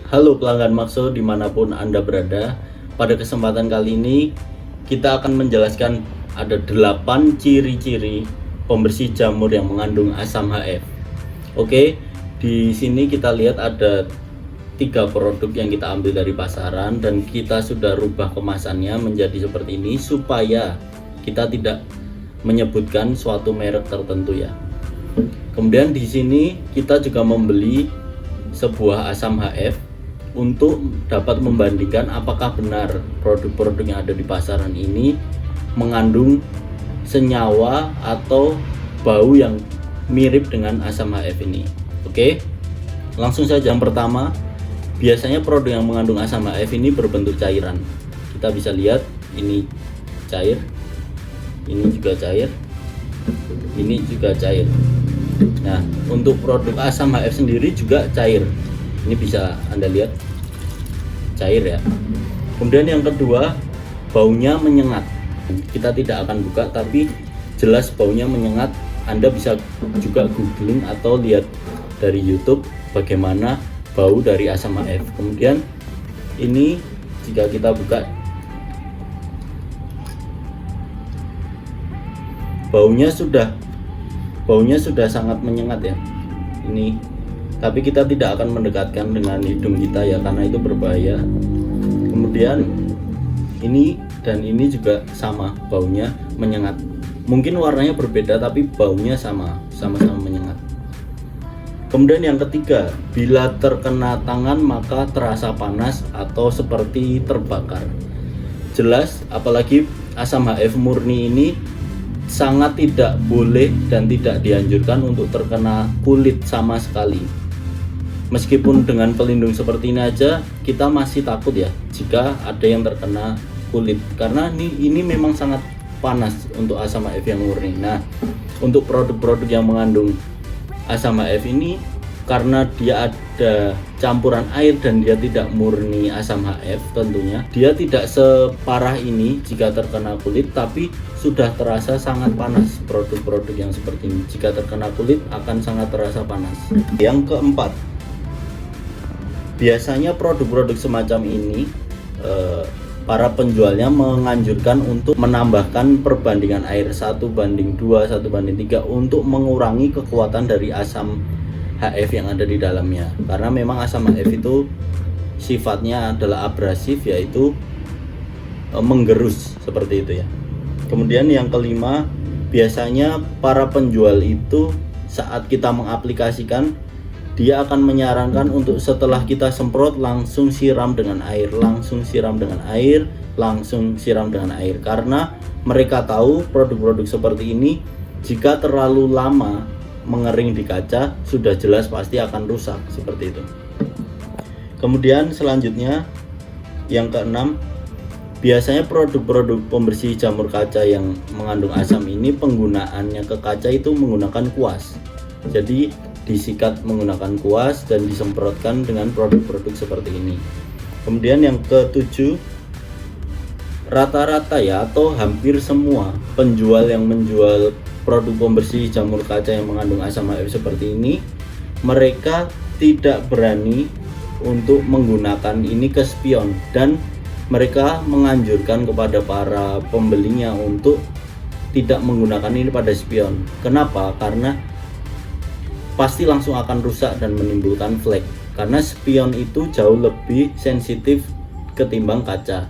Halo pelanggan Maxo dimanapun Anda berada. Pada kesempatan kali ini kita akan menjelaskan ada 8 ciri-ciri pembersih jamur yang mengandung asam HF. Oke, di sini kita lihat ada 3 produk yang kita ambil dari pasaran dan kita sudah rubah kemasannya menjadi seperti ini supaya kita tidak menyebutkan suatu merek tertentu ya. Kemudian di sini kita juga membeli sebuah asam HF untuk dapat membandingkan apakah benar produk-produk yang ada di pasaran ini mengandung senyawa atau bau yang mirip dengan asam HF ini. Oke, langsung saja. Yang pertama, biasanya produk yang mengandung asam HF ini berbentuk cairan. Kita bisa lihat ini cair, ini juga cair, ini juga cair. Nah, untuk produk asam HF sendiri juga cair. Ini bisa Anda lihat cair ya. Kemudian yang kedua, baunya menyengat. Kita tidak akan buka tapi jelas baunya menyengat. Anda bisa juga googling atau lihat dari YouTube bagaimana bau dari asam HF. Kemudian ini jika kita buka, baunya sudah sangat menyengat ya. Ini tapi kita tidak akan mendekatkan dengan hidung kita ya, karena itu berbahaya. Kemudian ini dan ini juga sama, baunya menyengat. Mungkin warnanya berbeda tapi baunya sama-sama menyengat. Kemudian yang ketiga, bila terkena tangan maka terasa panas atau seperti terbakar. Jelas, apalagi asam HF murni ini sangat tidak boleh dan tidak dianjurkan untuk terkena kulit sama sekali. Meskipun dengan pelindung seperti ini aja kita masih takut ya jika ada yang terkena kulit, karena ini memang sangat panas untuk asam HF yang murni. Nah, untuk produk-produk yang mengandung asam HF ini karena dia ada campuran air dan dia tidak murni asam HF, tentunya dia tidak separah ini jika terkena kulit, tapi sudah terasa sangat panas. Produk-produk yang seperti ini jika terkena kulit akan sangat terasa panas. Yang keempat, biasanya produk-produk semacam ini para penjualnya menganjurkan untuk menambahkan perbandingan air 1:2, 1:3 untuk mengurangi kekuatan dari asam HF yang ada di dalamnya, karena memang asam HF itu sifatnya adalah abrasif, yaitu menggerus seperti itu ya. Kemudian yang kelima, biasanya para penjual itu saat kita mengaplikasikan, dia akan menyarankan untuk setelah kita semprot langsung siram dengan air, langsung siram dengan air, langsung siram dengan air, karena mereka tahu produk-produk seperti ini jika terlalu lama mengering di kaca sudah jelas pasti akan rusak seperti itu. Kemudian selanjutnya yang keenam, biasanya produk-produk pembersih jamur kaca yang mengandung asam ini penggunaannya ke kaca itu menggunakan kuas. Jadi disikat menggunakan kuas dan disemprotkan dengan produk-produk seperti ini. Kemudian yang ketujuh, rata-rata ya atau hampir semua penjual yang menjual produk pembersih jamur kaca yang mengandung asam HF seperti ini, mereka tidak berani untuk menggunakan ini ke spion, dan mereka menganjurkan kepada para pembelinya untuk tidak menggunakan ini pada spion. Kenapa? Karena pasti langsung akan rusak dan menimbulkan flek, karena spion itu jauh lebih sensitif ketimbang kaca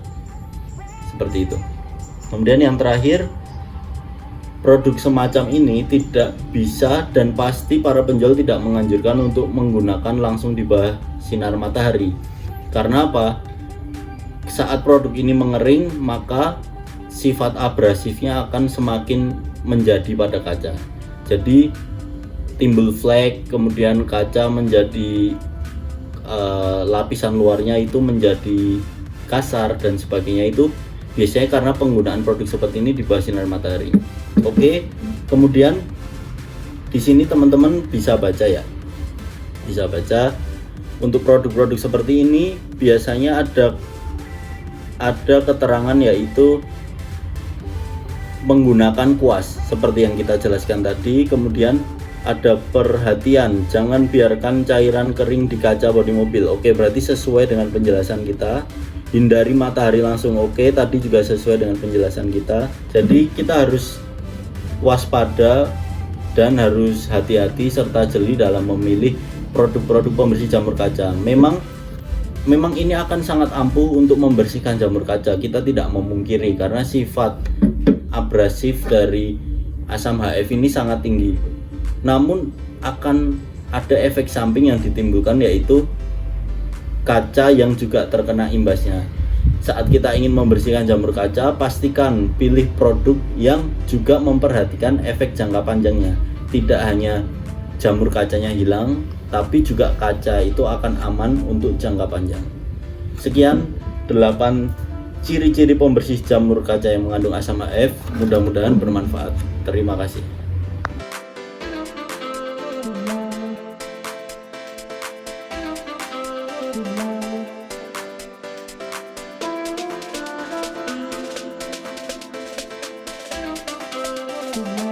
seperti itu. Kemudian yang terakhir, produk semacam ini tidak bisa dan pasti para penjual tidak menganjurkan untuk menggunakan langsung di bawah sinar matahari. Karena apa? Saat produk ini mengering maka sifat abrasifnya akan semakin menjadi pada kaca. Jadi timbul flek, kemudian kaca menjadi lapisan luarnya itu menjadi kasar dan sebagainya, itu biasanya karena penggunaan produk seperti ini di bawah sinar matahari. Oke, kemudian di sini teman-teman bisa baca ya, bisa baca untuk produk-produk seperti ini biasanya ada keterangan, yaitu menggunakan kuas seperti yang kita jelaskan tadi. Kemudian ada perhatian, jangan biarkan cairan kering di kaca bodi mobil. Oke, berarti sesuai dengan penjelasan kita. Hindari matahari langsung. Oke, tadi juga sesuai dengan penjelasan kita. Jadi kita harus waspada dan harus hati-hati serta jeli dalam memilih produk-produk pembersih jamur kaca. Memang ini akan sangat ampuh untuk membersihkan jamur kaca, kita tidak memungkiri, karena sifat abrasif dari asam HF ini sangat tinggi. Namun akan ada efek samping yang ditimbulkan, yaitu kaca yang juga terkena imbasnya. Saat kita ingin membersihkan jamur kaca, pastikan pilih produk yang juga memperhatikan efek jangka panjangnya. Tidak hanya jamur kacanya hilang, tapi juga kaca itu akan aman untuk jangka panjang. Sekian 8 ciri-ciri pembersih jamur kaca yang mengandung asam HF. Mudah-mudahan bermanfaat. Terima kasih. Thank you.